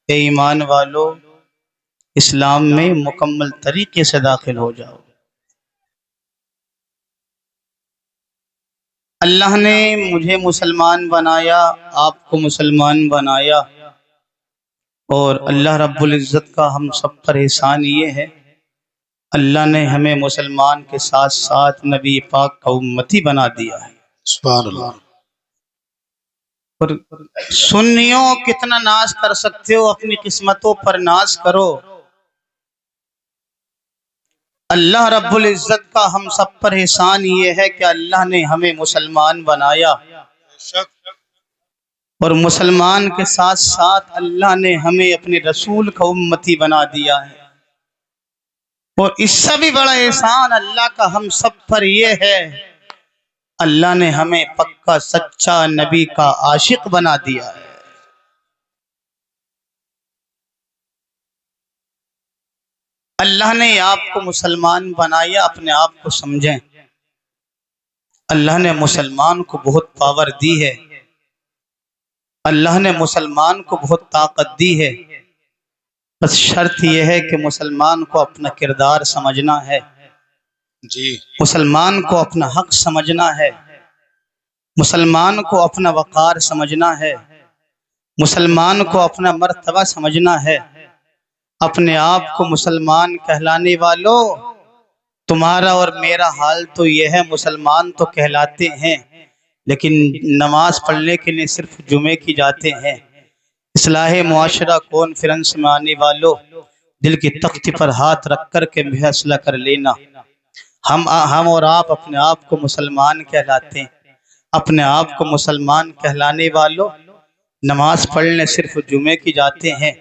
ए ईमान वालों, इस्लाम में मुकम्मल तरीके से दाखिल हो जाओ। अल्लाह ने मुझे मुसलमान बनाया, आपको मुसलमान बनाया, और अल्लाह रब्बुल इज़्ज़त का हम सब पर एहसान ये है, अल्लाह ने हमें मुसलमान के साथ साथ नबी पाक का उम्मती बना दिया है। सुभान अल्लाह। और सुन्नियों कितना नाज कर सकते हो, अपनी किस्मतों पर नाज करो। अल्लाह रब्बुल इज़्ज़त का हम सब पर एहसान ये है कि अल्लाह ने हमें मुसलमान बनाया, और मुसलमान के साथ साथ अल्लाह ने हमें अपने रसूल का उम्मती बना दिया है। और इससे भी बड़ा एहसान अल्लाह का हम सब पर यह है, अल्लाह ने हमें पक्का सच्चा नबी का आशिक बना दिया है। अल्लाह ने आपको मुसलमान बनाया, अपने आप को समझें। अल्लाह ने मुसलमान को बहुत पावर दी है, अल्लाह ने मुसलमान को बहुत ताकत दी है। बस शर्त यह है कि मुसलमान को अपना किरदार समझना है जी, मुसलमान को अपना हक समझना है, मुसलमान को अपना वक़ार समझना है, मुसलमान को अपना मर्तबा समझना है। अपने आप को मुसलमान कहलाने वालों, तुम्हारा और मेरा हाल तो यह है, मुसलमान तो कहलाते हैं लेकिन नमाज पढ़ने के लिए सिर्फ जुमे की जाते हैं। इस्लाह मुआशरा कॉन्फ्रेंस में आने वालों, दिल की तख्ती पर हाथ रख कर के फैसला कर लेना, हम और आप अपने आप को मुसलमान कहलाते हैं। अपने आप को मुसलमान कहलाने वालों, नमाज पढ़ने सिर्फ जुमे की जाते हैं।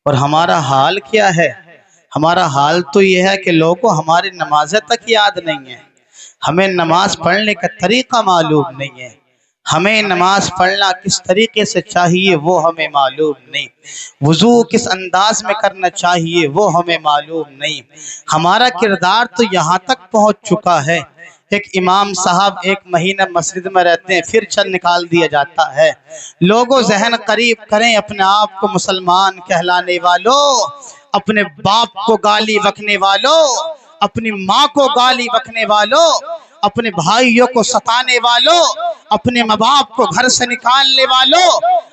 और हमारा हाल क्या है? हमारा हाल तो यह है कि लोगों को हमारी नमाज़ें तक याद नहीं है, हमें नमाज पढ़ने का तरीका मालूम नहीं है, हमें नमाज पढ़ना किस तरीके से चाहिए वो हमें मालूम नहीं, वुज़ू किस अंदाज में करना चाहिए वो हमें मालूम नहीं। हमारा किरदार तो यहाँ तक पहुँच चुका है, एक इमाम साहब एक महीना मस्जिद में रहते हैं, फिर चल निकाल दिया जाता है। लोगों जहन करीब करें, अपने आप को मुसलमान कहलाने वालों, अपने बाप को गाली बकने वालों, अपनी माँ को गाली बकने वालों, अपने भाइयों को सताने वालों, अपने माँ बाप को घर से निकालने वालों,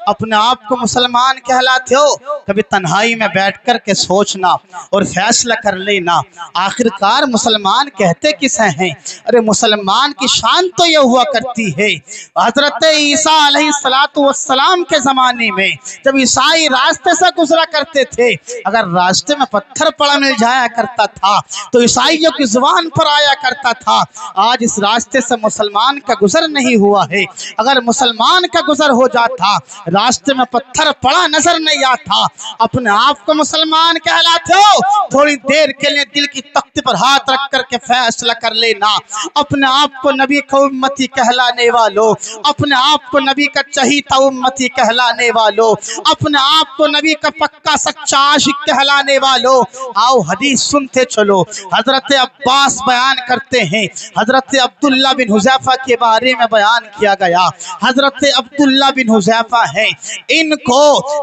अपने आप को मुसलमान कहलाते हो। कभी तन्हाई में बैठ कर के सोचना और फैसला कर लेना, आखिरकार मुसलमान कहते किसे हैं? अरे मुसलमान की शान तो यह हुआ करती है, हजरत ईसा अलैहिस्सलातु वस्सलाम के ज़माने में जब ईसाई रास्ते से गुजरा करते थे, अगर रास्ते में पत्थर पड़ा मिल जाया करता था तो ईसाइयों की जुबान पर आया करता था। आज इस रास्ते से मुसलमान का गुजर नहीं हुआ है, अगर मुसलमान का गुजर हो जाता, रास्ते में पत्थर पड़ा नजर नहीं आता, अपने आप को मुसलमान कहलाते हो। थोड़ी देर के लिए दिल की तख्ती पर हाथ रख करके फैसला कर लेना, अपने आप को नबी का उम्मती कहलाने वालों, अपने आप को नबी का चहीता उम्मती कहलाने वालों, अपने आप को नबी का पक्का सच्चा आशिक कहलाने वालों, आओ हदीस सुनते चलो। हजरत अब्बास बयान करते हैं, हजरत अब्दुल्ला बिन हुज़ैफा के बारे में बयान किया गया। हजरत अब्दुल्ला बिन हुज़ैफा है, इनको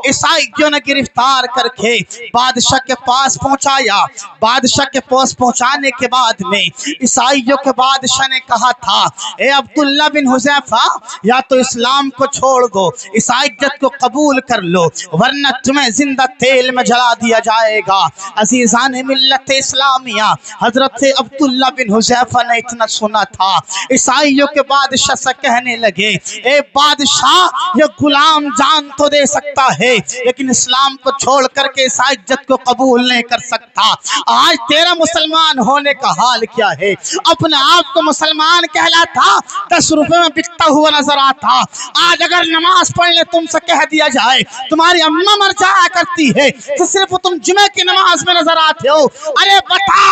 ईसाइयों ने गिरफ्तार करके बादशाह के पास पहुंचाया। बादशाह के पास पहुंचाने के बाद में ईसाइयों के बादशाह ने कहा था, ए अब्दुल्ला बिन हुज़ैफा, या तो इस्लाम को छोड़ दो, ईसाइयत को कबूल कर लो, वरना तुम्हें जिंदा तेल में जला दिया जाएगा। अजीज़ान मिल्लत इस्लामिया, हजरत अब्दुल्ला बिन हुज़ैफा ने इतना सुना था, ईसाइयों के बादशाह से कहने लगे, ए बादशाह, ये गुलाम जान तो दे सकता है लेकिन इस्लाम को छोड़ करके ईसाइयत को कबूल नहीं कर सकता। आज तेरा मुसलमान होने का हाल क्या है? अपने आप को मुसलमान कहलाता, 10 रुपए में बिकता हुआ नजर आता। आज अगर नमाज पढ़ने तुमसे कह दिया जाए, तुम्हारी अम्मा मर जाया करती है तो सिर्फ तुम जुमे की नमाज में नजर आते हो। अरे बता,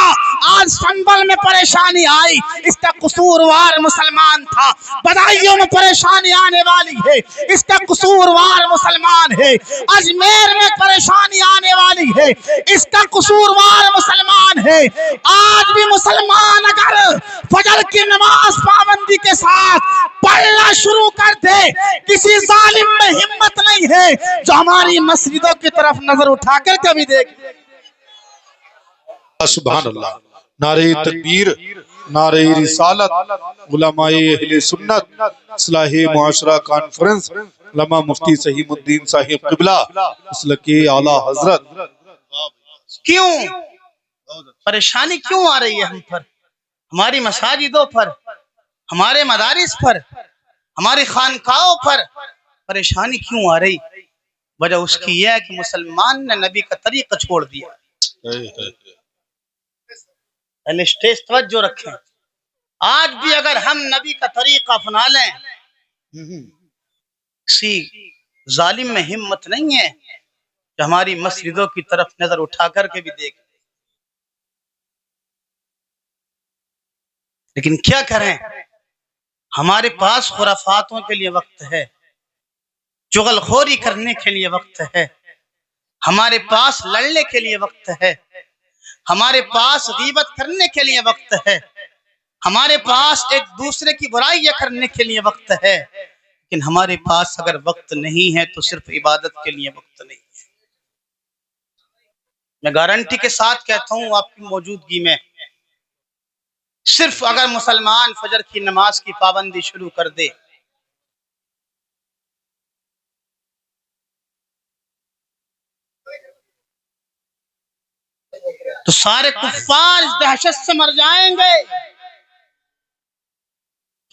आज संबल में परेशानी आई, इस इसका कसूरवार मुसलमान था। बधाइयों में परेशानी आने वाली है, इसका कसूरवार मुसलमान है। अजमेर में परेशानी आने वाली है, इसका कसूरवार मुसलमान है। आज भी मुसलमान अगर फजर की नमाज पाबंदी के साथ पढ़ना शुरू कर दे, किसी जालिम में हिम्मत नहीं है जो हमारी मस्जिदों की तरफ नजर उठाकर कभी देख। सुभान अल्लाह। नारे तकबीर, नारे रिसालत, उलमाए अहले सुन्नत, इस्लाही मुआशरा कॉन्फ्रेंस, उलमा मुफ्ती सहीमुद्दीन साहिब क़िबला, इसलके आला हजरत। क्यों परेशानी क्यों आ रही है हम पर, हमारी मसाजिदों पर, हमारे मदारिस पर, हमारी खानकाओं पर परेशानी क्यों आ रही? वजह उसकी यह है कि मुसलमान ने नबी का तरीका छोड़ दिया। स्टेज तवज्जो रखें। आज भी अगर हम नबी का तरीका अपना लें, किसी जालिम में हिम्मत नहीं है कि हमारी मस्जिदों की तरफ नजर उठा करके भी देख। लेकिन क्या करें, हमारे पास खुराफातों के लिए वक्त है, चुगलखोरी करने के लिए वक्त है, हमारे पास लड़ने के लिए वक्त है, हमारे पास गीबत करने के लिए वक्त है, हमारे पास एक दूसरे की बुराइयां करने के लिए वक्त है। लेकिन हमारे पास अगर वक्त नहीं है तो सिर्फ इबादत के लिए वक्त नहीं है। मैं गारंटी के साथ कहता हूं, आपकी मौजूदगी में सिर्फ अगर मुसलमान फजर की नमाज की पाबंदी शुरू कर दे, तो सारे कुफ्फार इस दहशत से मर जाएंगे।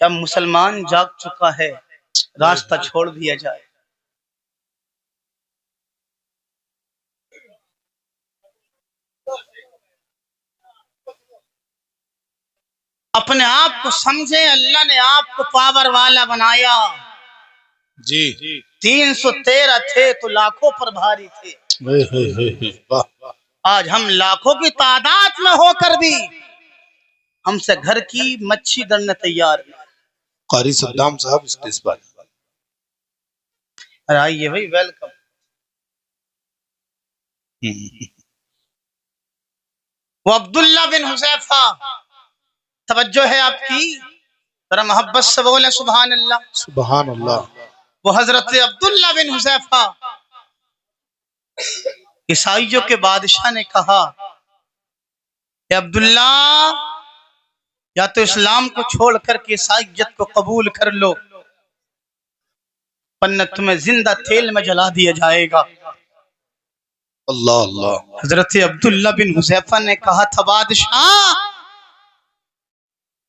जब मुसलमान जाग चुका है, रास्ता छोड़ दिया जाए। अपने आप को समझे, अल्लाह ने आपको पावर वाला बनाया जी। 313 थे तो लाखों पर भारी थे। आज हम लाखों की तादाद में होकर भी हमसे घर की मच्छी दड़ने तैयार नहीं। कारी सद्दाम साहब स्टेज पर आइए भाई, वेलकम। वो अब्दुल्ला बिन हुज़ैफा, तवज्जो है आपकी, जरा मोहब्बत से बोले सुभान अल्लाह। सुभान अल्लाह। वो हजरत अब्दुल्ला बिन हुज़ैफा, ईसाइयों के बादशाह ने कहा, अब्दुल्ला या तो इस्लाम को छोड़ करके ईसाइयत को कबूल कर लो, वरना तुम्हें जिंदा तेल में जला दिया जाएगा। अल्लाह अल्लाह। हजरत अब्दुल्ला बिन हुज़ैफा ने कहा था, बादशाह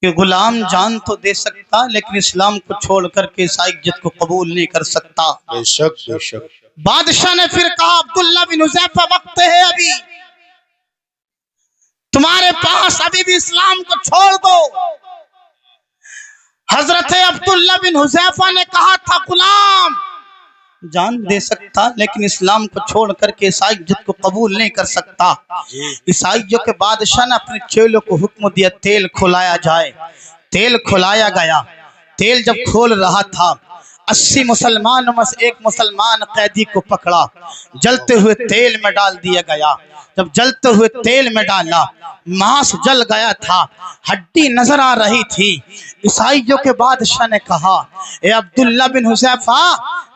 कि गुलाम जान तो दे सकता, लेकिन इस्लाम को छोड़ करके ईसाइयत को कबूल नहीं कर सकता। बेशक बेशक। बादशाह ने फिर कहा, अब्दुल्ला बिन हुज़ैफा वक्त है अभी, तुम्हारे पास अभी भी इस्लाम को छोड़ दो। हजरत अब्दुल्ला बिन हुज़ैफा ने कहा था, गुलाम जान दे सकता, लेकिन इस्लाम को छोड़ करके ईसाइयत को कबूल नहीं कर सकता। ईसाइयों के बादशाह ने अपने चेलों को हुक्म दिया, तेल खुलाया जाए। तेल खुलाया गया। तेल जब खोल रहा था, 80 मुसलमानों में से एक मुसलमान कैदी को पकड़ा, जलते हुए तेल में डाल दिया गया। जब जलते हुए तेल में डाला, मांस जल गया था, हड्डी नजर आ रही थी। ईसाइयों के बादशाह ने कहा, ए अब्दुल्ला बिन हुज़ैफा,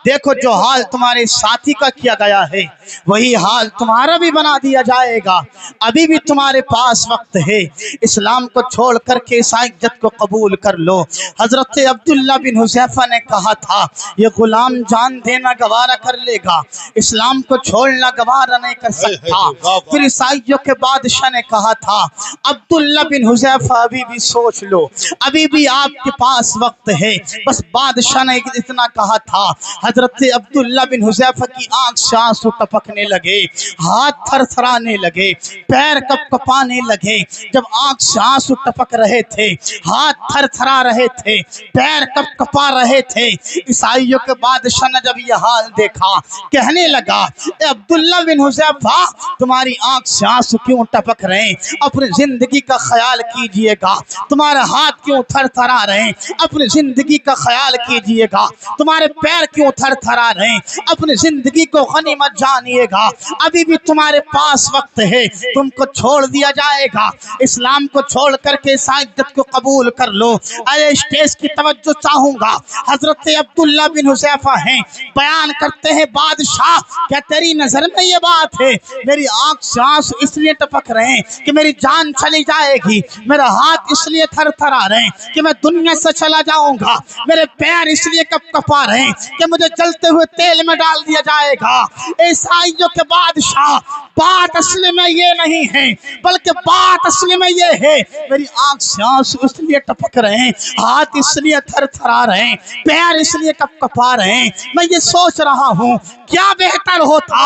देखो जो हाल तुम्हारे साथी का किया गया है, वही हाल तुम्हारा भी बना दिया जाएगा। अभी भी तुम्हारे पास वक्त है, इस्लाम को छोड़ करके ईसाइयत को कबूल कर लो। हजरत अब्दुल्ला बिन हुज़ैफा ने कहा था, ये गुलाम जान देना गवारा कर लेगा, इस्लाम को छोड़ना गवारा नहीं कर सकता। फिर ईसाइयों के बादशाह ने कहा था, अब्दुल्ला बिन हुज़ैफा अभी भी सोच लो, अभी भी आपके पास वक्त है। बस बादशाह ने इतना कहा था, हजरत अब्दुल्ला बिन हुज़ैफा की आंख से आंसू टपकने लगे, हाथ थरथराने लगे, पैर कपकपाने लगे। जब आंख से आंसू टपक रहे थे, हाथ थरथरा रहे थे, पैर कपकपा रहे थे, ईसाइयों के बादशाह ने जब यह हाल देखा, कहने लगा, ए अब्दुल्ला बिन हुज़ैफा, तुम्हारी आंख से आंसू क्यों टपक रहे हैं? अपनी जिंदगी का ख्याल कीजिएगा। तुम्हारे हाथ क्यों थरथरा रहे हैं, अपनी जिंदगी का ख्याल कीजिएगा। तुम्हारे पैर क्यों थरथरा रहे हैं, अपनी जिंदगी को गनीमत जानिएगा। अभी भी तुम्हारे पास वक्त है, तुमको छोड़ दिया जाएगा। इस्लाम को छोड़ करके ईसाईयत को कबूल कर लो। अरे स्टेज की तवज्जो चाहूंगा। हजरत अब्दुल्ला बिन हुज़ैफा हैं, बयान करते हैं बादशाह क्या तेरी नजर में ये बात है? मेरी आंख से आंसू इसलिए टपक रहे हैं कि मेरी जान चली जाएगी। मेरा हाथ इसलिए थरथरा रहे हैं कि मैं दुनिया से चला जाऊंगा। मेरे पैर इसलिए कपकपा रहे हैं कि मुझे जलते हुए तेल में डाल दिया जाएगा। ईसाइयों के बादशाह, बात असली में ये नहीं है, बल्कि बात असली में ये है मेरी आंख से आंसू इसलिए टपक रहे हैं, हाथ इसलिए थरथरा रहे हैं, पैर इसलिए कपकपा रहे हैं। मैं ये सोच रहा हूँ क्या बेहतर होता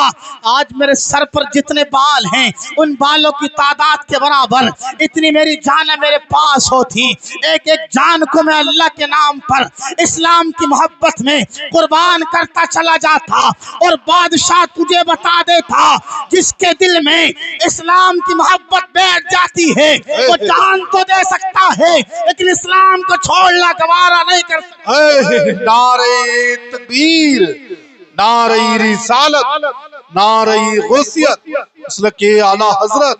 आज मेरे सर पर जितने बाल हैं उन बालों की तादाद के बराबर इतनी मेरी जान मेरे पास होती। एक एक जान को मैं अल्लाह के नाम पर इस्लाम की मोहब्बत में कुर्बान करता चला जाता। और बादशाह तुझे बता देता, जिसके दिल में इस्लाम की मोहब्बत बैठ जाती है वो जान तो दे सकता है लेकिन इस्लाम को छोड़ना गवारा नहीं कर सकता। नारे तकबीर, नारे रिसालत, नारे गौसियत, मसलके आला हजरत,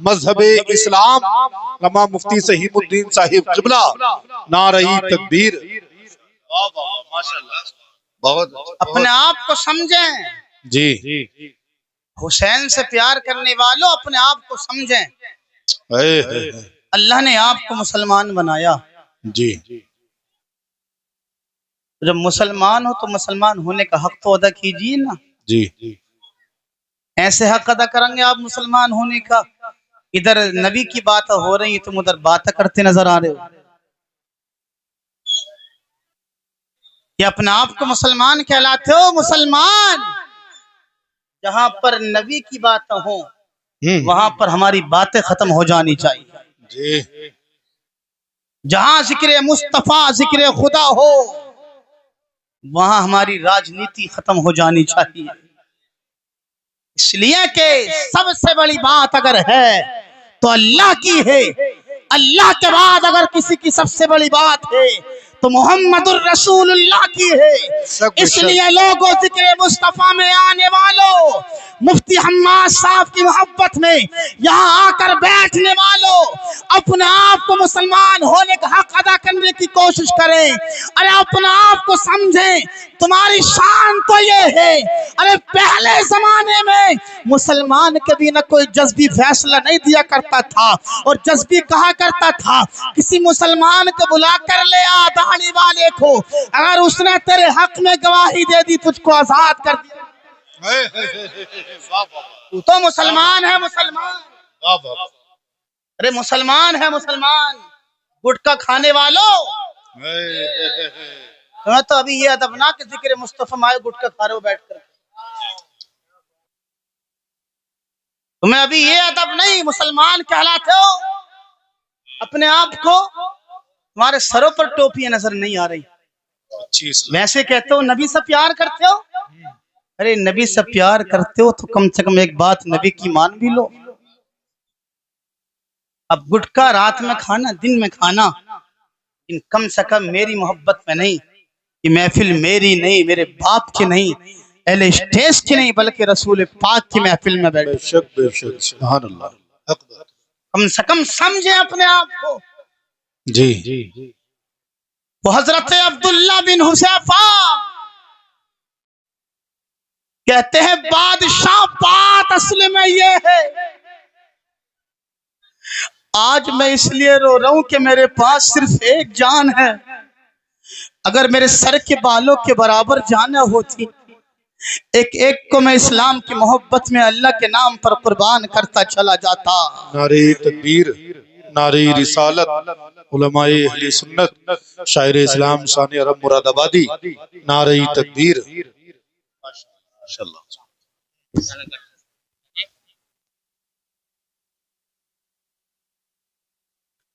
मजहबे इस्लाम, लमा मुफ्ती सहीमुद्दीन साहिब क़िबला, नारे तकबीर। माशाअल्लाह, बहुत। अपने आप को समझें जी। हुसैन से प्यार करने वालों, अपने आप को समझें। अल्लाह ने आपको मुसलमान बनाया जी। जब मुसलमान हो तो मुसलमान होने का हक तो अदा कीजिए ना। जी। ऐसे हक अदा करेंगे आप मुसलमान होने का, इधर नबी की बात हो रही है तुम उधर बातें करते नजर आ रहे हो। ये अपने आप को मुसलमान कहलाते हो? मुसलमान जहां पर नबी की बात हो वहां पर हमारी बातें खत्म हो जानी चाहिए जी। जहां जिक्र मुस्तफा जिक्र खुदा हो वहां हमारी राजनीति खत्म हो जानी चाहिए। इसलिए कि सबसे बड़ी बात अगर है तो अल्लाह की है। अल्लाह के बाद अगर किसी की सबसे बड़ी बात है तो मोहम्मदुर रसूलुल्लाह की है। इसलिए लोगों जिक्र मुस्तफा में आने वालों, मुफ्ती हम्माद साहब की मोहब्बत में यहाँ आकर बैठने वालों, अपने आप को मुसलमान होने का हक अदा करने की कोशिश करें। अरे अपने आप को समझें, तुम्हारी शान तो ये है। अरे पहले जमाने में मुसलमान कभी न कोई जज्बी फैसला नहीं दिया करता था और जज्बी कहा करता था किसी मुसलमान को बुला कर ले आ दाढ़ी वाले को, अगर उसने तेरे हक में गवाही दे दी तुझको आजाद कर दिया। तू तो मुसलमान है, मुसलमान। अरे मुसलमान है, मुसलमान। गुटखा खाने वालों, तुम्हें तो अभी ये अदब ना कि जिक्र मुस्तफा माए गुटखा खा रहे हो बैठकर। तुम्हें अभी ये अदब नहीं, मुसलमान कहलाते हो। अपने आप को तुम्हारे सरों पर टोपियां नजर नहीं आ रही। वैसे कहते हो नबी से प्यार करते हो। अरे नबी से प्यार करते हो तो कम से कम एक बात नबी की मान भी लो। अब गुटखा रात में खाना, दिन में खाना, इन कम से कम मेरी मोहब्बत में नहीं। ये महफिल मेरी नहीं, मेरे बाप की नहीं, अहले स्टेज की नहीं, बल्कि रसूल पाक की महफिल में बैठे। बेशक बेशक, सुभान अल्लाह। कम से कम समझे अपने आप को। जी। वो हजरत अब्दुल्ला बिन हुज़ैफा कहते हैं बादशाह बात असल में ये है, आज मैं इसलिए रो रहा हूं कि मेरे पास सिर्फ एक जान है। अगर मेरे सर के बालों के बराबर जान होती, एक एक को मैं इस्लाम की मोहब्बत में अल्लाह के नाम पर कुर्बान करता चला जाता। नारे तकबीर, नारे रिसालत, उलमाए अहले सुन्नत, शायर इस्लाम शान अरब मुरादाबादी, नारे तकबीर।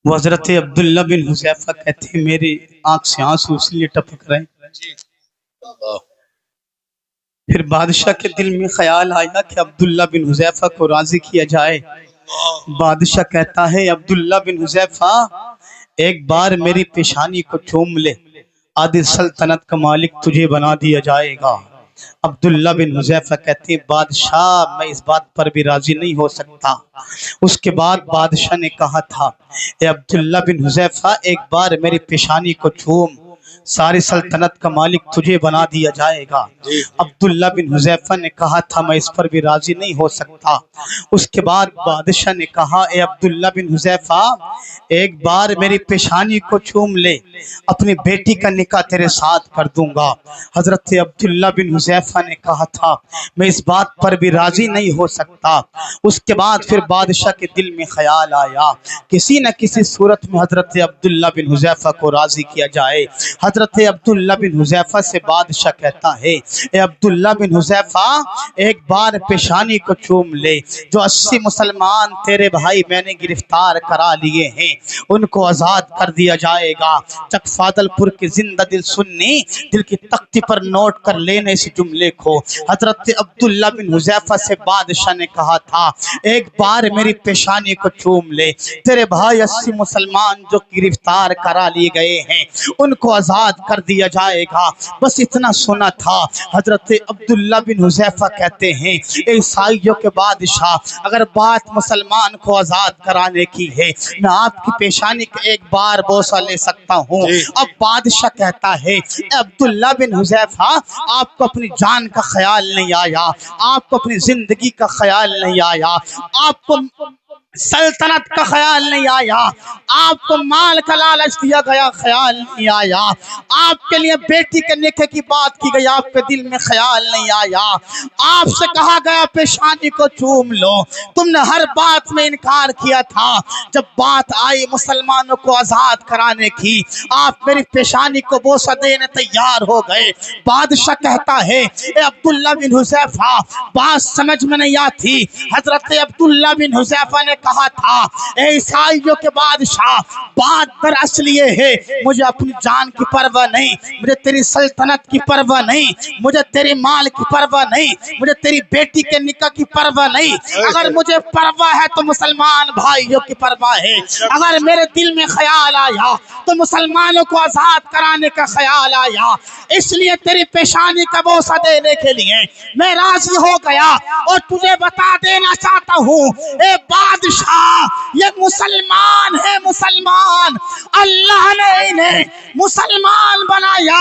वो हजरत अब्दुल्ला बिन हुज़ैफा कहते मेरी आंख से आंसू इसलिए टपक रहे। फिर बादशाह के दिल में ख्याल आया कि अब्दुल्ला बिन हुज़ैफा को राजी किया जाए बादशाह कहता है अब्दुल्ला बिन हुज़ैफा एक बार मेरी पेशानी को चूम ले, आधी सल्तनत का मालिक तुझे बना दिया जाएगा। अब्दुल्ला बिन हुज़ैफा कहते हैं बादशाह मैं इस बात पर भी राजी नहीं हो सकता। उसके बाद बादशाह ने कहा था ए अब्दुल्ला बिन हुज़ैफा एक बार मेरी पेशानी को चूम, सारी सल्तनत का मालिक तुझे बना दिया जाएगा। अब्दुल्ला बिन हुज़ैफा ने कहा था मैं इस पर भी राजी नहीं हो सकता। उसके बाद बादशाह ने कहा ए अब्दुल्ला बिन हुज़ैफा एक बार मेरी पेशानी को चूम ले, अपनी बेटी का निकाह तेरे साथ कर दूंगा। हजरत अब्दुल्ला बिन हुज़ैफा ने कहा था मैं इस बात पर भी राजी नहीं हो सकता। उसके बाद फिर बादशाह के दिल में ख्याल आया किसी न किसी सूरत में हजरत अब्दुल्ला बिन हुज़ैफा को राजी किया जाए। हजरत अब्दुल्ला बिन हुज़ैफा से बादशाह कहता है ए अब्दुल्ला बिन हुज़ैफा एक बार पेशानी को चूम ले, जो 80 मुसलमान तेरे भाई मैंने गिरफ्तार करा लिए हैं उनको आजाद कर दिया जाएगा। चक फादलपुर के जिंदा दिल सुन्नी दिल की तख्ती पर नोट कर लेने इस जुमले को। हजरत अब्दुल्ला बिन हुज़ैफा से बादशाह ने कहा था एक बार मेरी पेशानी को चूम ले, तेरे भाई 80 मुसलमान जो गिरफ्तार करा लिए गए हैं उनको आजाद कर दिया जाएगा। बस इतना सुना था। हजरत अब्दुल्ला बिन हुज़ैफा कहते हैं ईसाइयों के बादशाह अगर बात मुसलमान को आजाद कराने की है मैं आपकी पेशानी का एक बार बोसा ले सकता हूँ। अब बादशाह कहता है अब्दुल्ला बिन हुज़ैफा आपको अपनी जान का ख्याल नहीं आया, आपको अपनी जिंदगी का ख्याल नहीं आया, आपको सल्तनत का ख्याल नहीं आया, आपको माल का लालच दिया गया ख्याल नहीं आया, आपके लिए बेटी के निकाह की बात की गई आपके दिल में ख्याल नहीं आया, आपसे कहा गया पेशानी को चूम लो, तुमने हर बात में इनकार किया था। जब बात आई मुसलमानों को आजाद कराने की आप मेरी पेशानी को बोसा देने तैयार हो गए। बादशाह कहता है ए अब्दुल्ला बिन हुज़ैफा बात समझ में नहीं आती। हजरत अब्दुल्ला बिन हुज़ैफा ने कहा था ईसाइयों के बादशाह बात दरअसल ये है मुझे अपनी जान की परवाह नहीं, मुझे तेरी सल्तनत की परवाह नहीं, मुझे तेरे माल की परवाह नहीं, मुझे तेरी बेटी के निकाह की परवाह नहीं। अगर मुझे परवाह है तो मुसलमान भाइयों की परवाह है। अगर मेरे दिल में ख्याल आया तो मुसलमानों को आजाद कराने का ख्याल आया, इसलिए तेरी पेशानी का बोसा देने के लिए मैं राजी हो गया। और तुझे बता देना चाहता हूँ ए बादशाह ये मुसलमान है, मुसलमान अल्लाह ने इन्हें मुसलमान बनाया।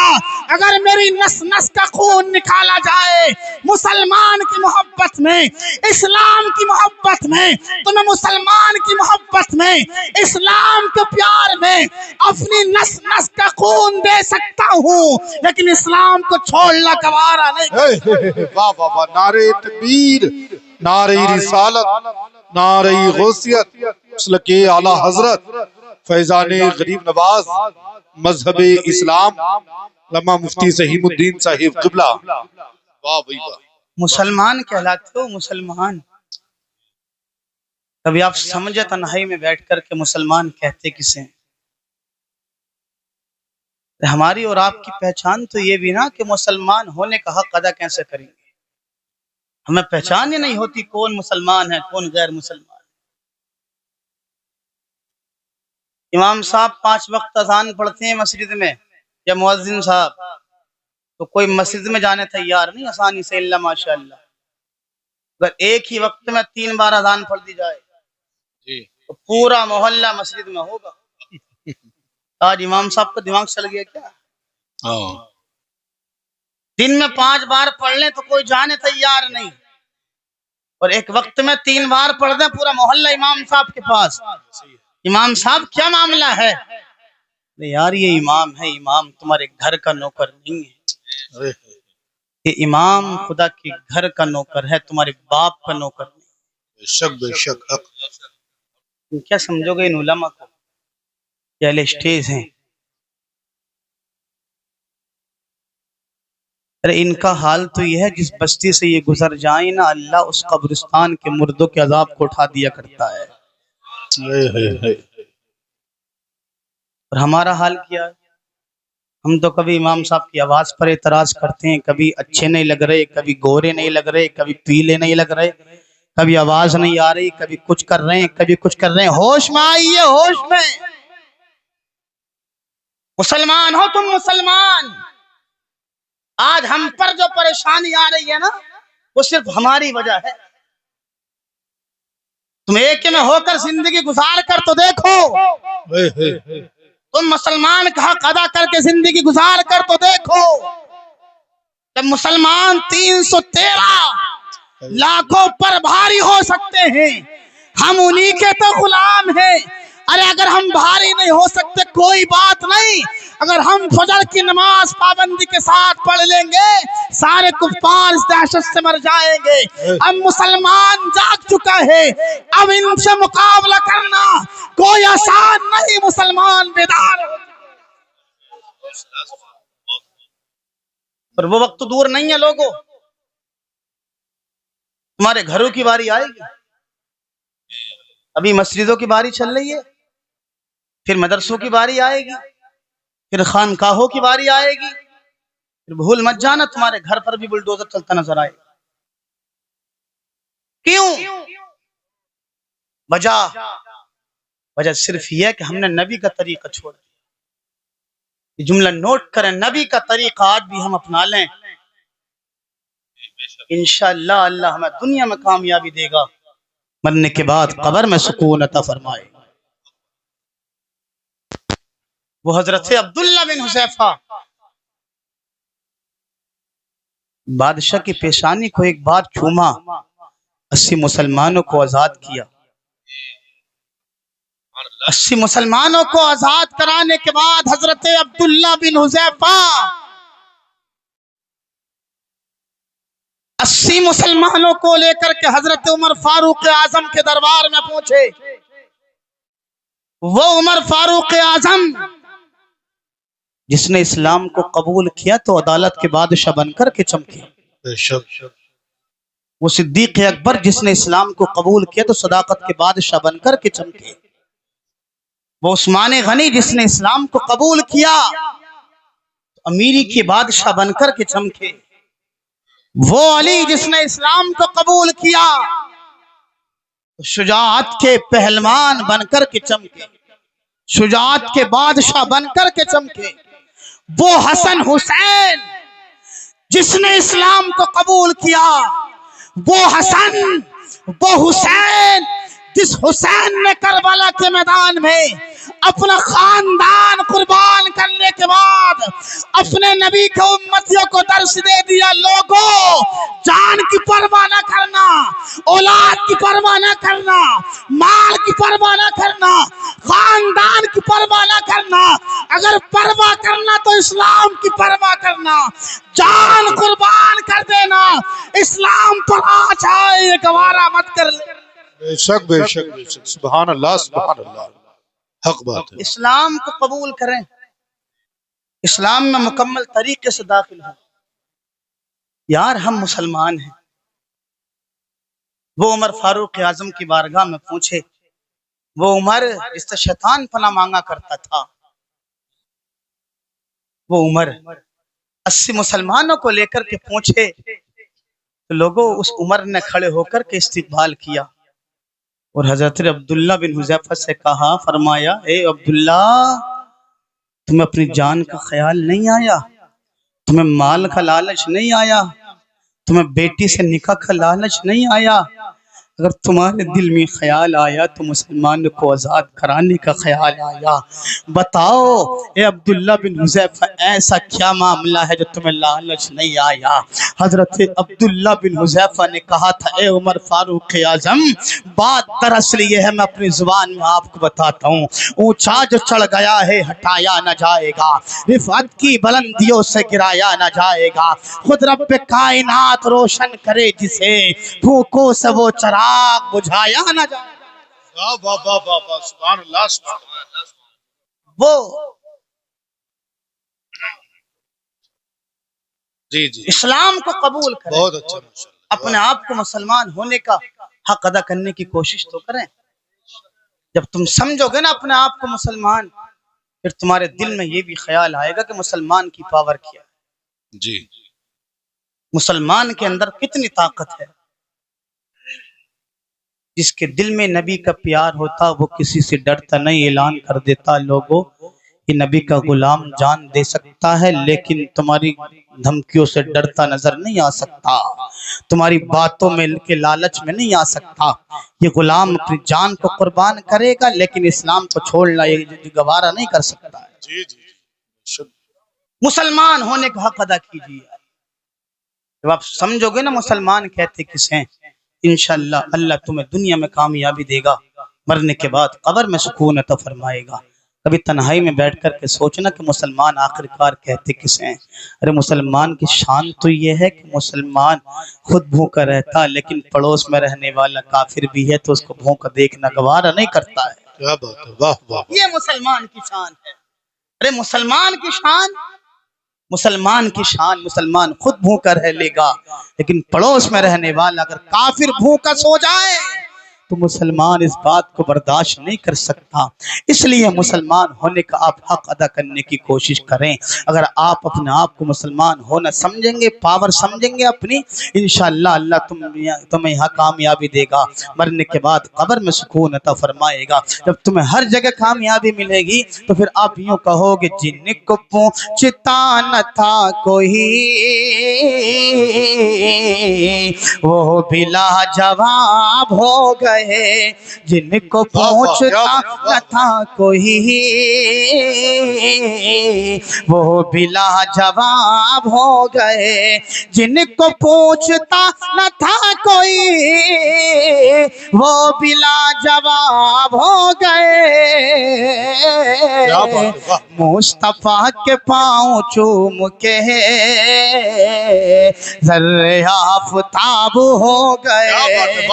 अगर मेरी नस नस का खून निकाला जाए मुसलमान की मोहब्बत में, इस्लाम की मोहब्बत में, तो मैं मुसलमान की मोहब्बत में, इस्लाम के प्यार में अपनी नस नस का खून दे सकता हूँ, लेकिन इस्लाम को छोड़ना गवारा नहीं। वाह वाह वाह, नारे तकबीर, नारे रिसालत, नारे गौसियत, मसलके आला हजरत फैजाने गरीब नवाज मजहब इस्लाम लम्मा मुफ्ती सहीमुद्दीन साहिब क़िबला। वाह भाई वाह। मुसलमान कहलाते हो मुसलमान। कभी आप समझे तन्हाई में बैठ कर के मुसलमान कहते किसे? हमारी और आपकी पहचान तो ये भी ना कि मुसलमान होने का हक अदा कैसे करेंगे। हमें पहचान ही नहीं होती कौन मुसलमान है कौन गैर मुसलमान। इमाम साहब 5 वक्त अजान पढ़ते हैं मस्जिद में या मुअज्जिन साहब, तो कोई मस्जिद में जाने तैयार नहीं आसानी से, इल्ला माशाअल्लाह। अगर एक ही वक्त में 3 बार अजान पढ़ दी जाए तो पूरा मोहल्ला मस्जिद में होगा। आज इमाम साहब का दिमाग चल गया क्या? दिन में 5 बार पढ़ लें तो कोई जाने तैयार नहीं, और एक वक्त में 3 बार पढ़ दें पूरा मोहल्ला इमाम साहब के पास। इमाम साहब क्या मामला है? यार ये इमाम है, इमाम तुम्हारे घर का नौकर नहीं है, ये इमाम खुदा के घर का नौकर है, तुम्हारे बाप का नौकर नहीं। बेशक बेशक हक। तुम क्या समझोगे इन उलमा को? ये स्टेज हैं। अरे इनका हाल तो यह है जिस बस्ती से ये गुजर जाए ना अल्लाह उस कब्रिस्तान के मुर्दों के अजाब को उठा दिया करता है। और हमारा हाल क्या है? हम तो कभी इमाम साहब की आवाज पर एतराज करते हैं, कभी अच्छे नहीं लग रहे, कभी गोरे नहीं लग रहे, कभी पीले नहीं लग रहे, कभी आवाज नहीं आ रही, कभी कुछ कर रहे हैं, कभी कुछ कर रहे हैं। होश में आइए, होश में। मुसलमान हो तुम, मुसलमान। आज हम पर जो परेशानी आ रही है ना, वो सिर्फ हमारी वजह है। तुम एक में होकर जिंदगी गुजार कर तो देखो। तुम मुसलमान का हक अदा करके जिंदगी गुजार कर तो देखो। जब मुसलमान 313 लाखों पर भारी हो सकते हैं, हम उन्हीं के तो गुलाम हैं। अरे अगर हम भारी नहीं हो सकते कोई बात नहीं, अगर हम फजर की नमाज पाबंदी के साथ पढ़ लेंगे, सारे कुफ्फार इस दहशत से मर जाएंगे। अब मुसलमान जाग चुका है, अब इनसे मुकाबला करना कोई आसान नहीं। मुसलमान बेदार हो, पर वो वक्त तो दूर नहीं है लोगों। तुम्हारे घरों की बारी आएगी। अभी मस्जिदों की बारी चल रही है, फिर मदरसों की बारी आएगी, फिर खानकाहों की बारी आएगी। फिर भूल मत जाना तुम्हारे घर पर भी बुलडोजर चलता नजर आएगा। क्यों? वजह सिर्फ यह कि हमने नबी का तरीका छोड़ा। ये जुमला नोट करें, नबी का तरीका आज भी हम अपना लें, इंशाअल्लाह अल्लाह हमें दुनिया में कामयाबी देगा, मरने के बाद कब्र में सुकून अता फरमाए। वो हजरत अब्दुल्ला बिन हुज़ैफा बादशाह की पेशानी को एक बार चूमा, 80 मुसलमानों को आजाद किया। 80 मुसलमानों को आजाद कराने के बाद हजरत अब्दुल्ला बिन हुज़ैफा 80 मुसलमानों को लेकर के हजरत उमर फारूक आजम के दरबार में पहुंचे। वो उमर फारूक आजम जिसने इस्लाम को कबूल किया तो अदालत के बादशाह बनकर के चमके। वो सिद्दीक अकबर जिसने इस्लाम को कबूल किया तो सदाकत के बादशाह बनकर के चमके। वो उस्मान गनी जिसने इस्लाम को कबूल किया तो अमीरी के बादशाह बनकर के चमके। वो अली जिसने इस्लाम को कबूल किया तो शुजाअत के पहलवान बनकर के चमके, शुजाअत के बादशाह बनकर के चमके। वो हसन हुसैन जिसने इस्लाम को कबूल किया, वो हसन, वो हुसैन जिस हुसैन ने करबला के मैदान में अपना खानदान कुर्बान करने के बाद अपने नबी के उम्मतियों को दर्श दे दिया, लोगों जान की परवाह न करना, औलाद की परवाह न करना, माल की परवाह न करना, खानदान की परवाह न करना। अगर परवाह करना तो इस्लाम की परवाह करना, जान कुर्बान कर देना। इस्लाम पर आ जाए गवारा मत कर ले। बेशक बेशक बेशक, सुभान अल्लाह सुभान अल्लाह, हक बात है। इस्लाम को कबूल करें, इस्लाम में मुकम्मल तरीके से दाखिल हो। यार हम मुसलमान हैं। वो उमर फारूक आजम की बारगाह में पूछे, वो उमर जिससे शैतान पनाह मांगा करता था, वो उमर 80 मुसलमानों को लेकर के पहुंचे तो लोगों उस उमर ने खड़े होकर के इस्तिकबाल किया और हजरत अब्दुल्ला बिन हुज़ैफा से कहा, फरमाया, ए अब्दुल्ला, तुम्हें अपनी जान का ख्याल नहीं आया? तुम्हें माल का लालच नहीं आया? तुम्हें बेटी से निकाह का लालच नहीं आया? अगर तुम्हारे दिल में ख्याल आया तो मुसलमान को आज़ाद कराने का ख्याल आया। बताओ ए अब्दुल्ला बिन हुज़ैफा, ऐसा क्या मामला है जो तुम्हें लालच नहीं आया? हजरत अब्दुल्ला बिन हुज़ैफा ने कहा था, ए उमर फारूक आजम, बात दरअसल ये है, मैं अपनी जुबान में आपको बताता हूँ। ऊंचा जो चढ़ गया है हटाया न जाएगा, रिफत की बुलंदियों से गिराया न जाएगा। खुद रब कायनात रोशन करे जिसे, भूखों से वो चरा बुझाया ना जाए। वाह वाह वाह वाह वाह, सुभान अल्लाह सुभान अल्लाह। वो जी जी, इस्लाम को कबूल करें, बहुत अच्छा, माशाअल्लाह। अपने आप को मुसलमान होने का हक अदा करने की कोशिश तो करें। जब तुम समझोगे ना अपने आप को मुसलमान, फिर तुम्हारे दिल में ये भी ख्याल आएगा कि मुसलमान की पावर क्या है, जी, मुसलमान के अंदर कितनी ताकत है। जिसके दिल में नबी का प्यार होता वो किसी से डरता नहीं, ऐलान कर देता लोगों कि नबी का गुलाम जान दे सकता है लेकिन तुम्हारी धमकियों से डरता नजर नहीं आ सकता, तुम्हारी बातों में के लालच में नहीं आ सकता। ये गुलाम अपनी जान को कुर्बान करेगा लेकिन इस्लाम को छोड़ना ये गवारा नहीं कर सकता है। जी जी। मुसलमान होने का हक अदा कीजिए। जब आप समझोगे ना मुसलमान कहते किसे, इंशाअल्लाह अल्लाह तुम्हें दुनिया में कामयाबी देगा, मरने के बाद कब्र में सुकून अता फरमाएगा। कभी तन्हाई में बैठ कर के सोचना कि मुसलमान आखिरकार कहते किसे हैं। अरे मुसलमान की शान तो ये है कि मुसलमान खुद भूखा रहता लेकिन पड़ोस में रहने वाला काफिर भी है तो उसको भूखा देखना गवारा नहीं करता है। क्या बात है, वाह वाह। ये मुसलमान की शान है। अरे मुसलमान की शान, मुसलमान की शान, मुसलमान खुद भूखा रह लेगा लेकिन पड़ोस में रहने वाला अगर काफिर भूखा सो जाए तो मुसलमान इस बात को बर्दाश्त नहीं कर सकता। इसलिए मुसलमान होने का आप हक अदा करने की कोशिश करें। अगर आप अपने आप को मुसलमान होना समझेंगे, पावर समझेंगे अपनी, इंशाअल्लाह अल्लाह तुम्हें यहाँ कामयाबी देगा, मरने के बाद कब्र में सुकून अता फरमाएगा। जब तुम्हें हर जगह कामयाबी मिलेगी तो फिर आप यूँ कहोगे जिनको पूछता न था कोई वो भी लाजवाब हो गए, जिनको पूछता न था कोई वो भी लाजवाब हो गए, जिनको पूछता न था कोई वो भी लाजवाब हो गए। मुस्तफा के पाँव चूम के ज़र्रे आफ़ताब हो गए,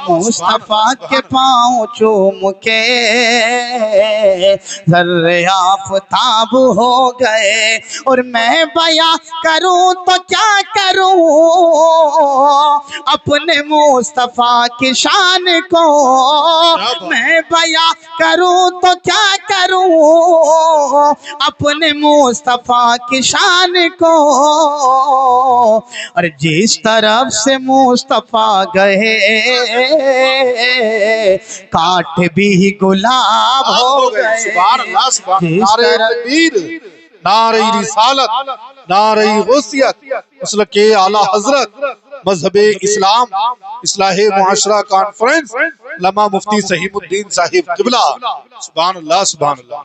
मुस्तफा के पाँव चूम के ज़र्रे आफ़ताब हो गए। और मैं बयां करूं तो क्या करूं अपने मुस्तफा की शान को, मैं बयां करूं तो क्या करूं अपने मुस्तफा की शान को। और जिस तरफ से मुस्तफा गए काट भी गुलाब हो गए। नारे तकबीर, नारे रिसालत, नारे गौसियत, मसलके आला हजरत, मजहबे इस्लाम, इस्लाहे मुआशरा कॉन्फ्रेंस, लमा मुफ्ती सहीमुद्दीन साहिब किबला। सुभान अल्लाह, सुभान अल्लाह।